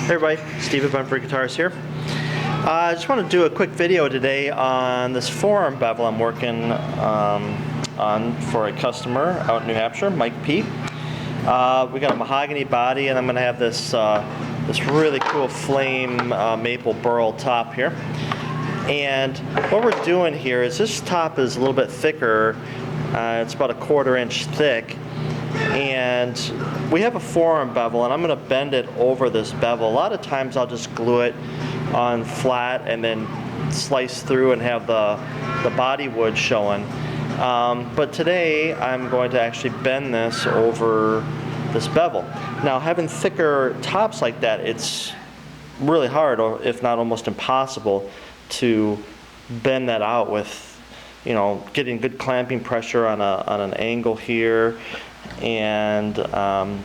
Hey everybody, Steve at Benford Guitars here. I just want to do a quick video today on this forearm bevel I'm working on for a customer out in New Hampshire, Mike P. We got a mahogany body, and I'm going to have this this really cool flame maple burl top here. And what we're doing here is this top is a little bit thicker. It's about 1/4 inch thick. And we have a forearm bevel, and I'm going to bend it over this bevel. A lot of times I'll just glue it on flat and then slice through and have the body wood showing. But today I'm going to actually bend this over this bevel. Now, having thicker tops like that, it's really hard, or if not almost impossible, to bend that out with, you know, getting good clamping pressure on an angle here. And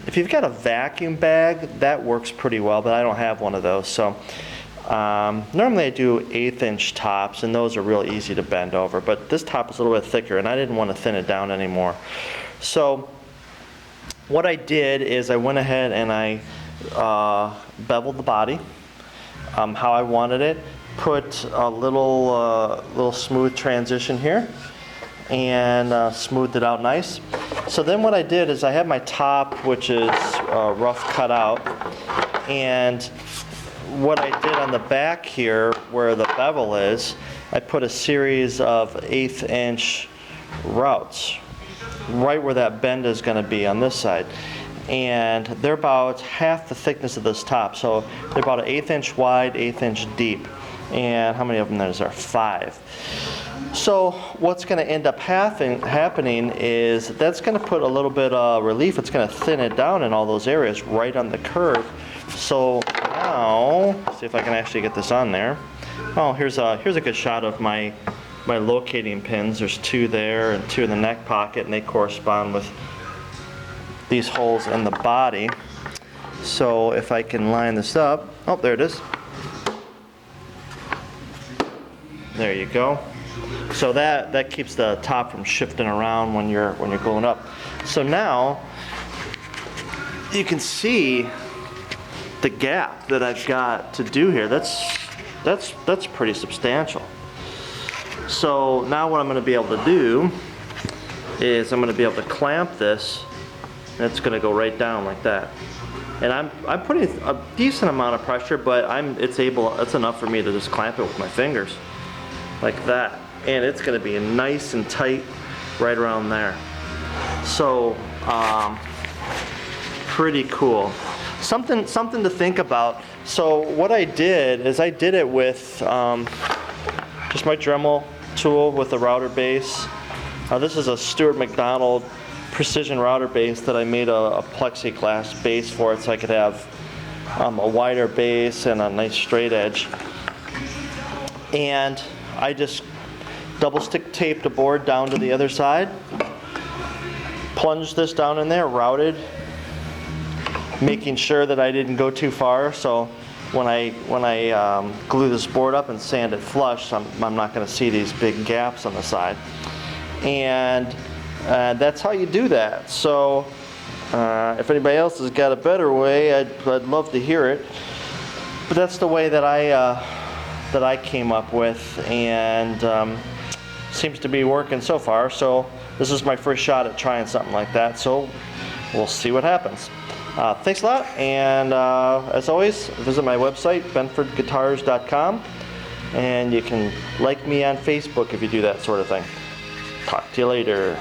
if you've got a vacuum bag, that works pretty well, but I don't have one of those. So normally I do 1/8 inch tops, and those are real easy to bend over, but this top is a little bit thicker, and I didn't want to thin it down anymore. So what I did is I went ahead and I beveled the body how I wanted it, put a little smooth transition here, and smoothed it out nice. So then what I did is I have my top, which is rough cut out, and what I did on the back here where the bevel is, I put a series of 1/8 inch routes right where that bend is going to be on this side. And they're about half the thickness of this top, so they're about 1/8 inch wide, 1/8 inch deep. And how many of them is there? 5. So what's going to end up happening is that's going to put a little bit of relief. It's going to thin it down in all those areas right on the curve. So now, see if I can actually get this on there. Oh, here's a good shot of my locating pins. There's 2 there and 2 in the neck pocket, and they correspond with these holes in the body. So if I can line this up, oh, there it is. There you go. So that keeps the top from shifting around when you're going up. So now you can see the gap that I've got to do here. That's pretty substantial. So now what I'm going to be able to do is I'm going to be able to clamp this, and it's going to go right down like that. And I'm putting a decent amount of pressure, but it's enough for me to just clamp it with my fingers like that. And it's going to be nice and tight right around there. So pretty cool. Something to think about. So what I did is I did it with just my Dremel tool with a router base. This is a Stuart McDonald precision router base that I made a plexiglass base for it, so I could have a wider base and a nice straight edge. And I just double stick taped a board down to the other side, plunged this down in there, routed, making sure that I didn't go too far. So when I glue this board up and sand it flush, I'm not going to see these big gaps on the side. And that's how you do that. So if anybody else has got a better way, I'd love to hear it. But that's the way that I came up with, and seems to be working so far. So this is my first shot at trying something like that, so we'll see what happens. Thanks a lot, and as always, visit my website, benfordguitars.com, and you can like me on Facebook if you do that sort of thing. Talk to you later.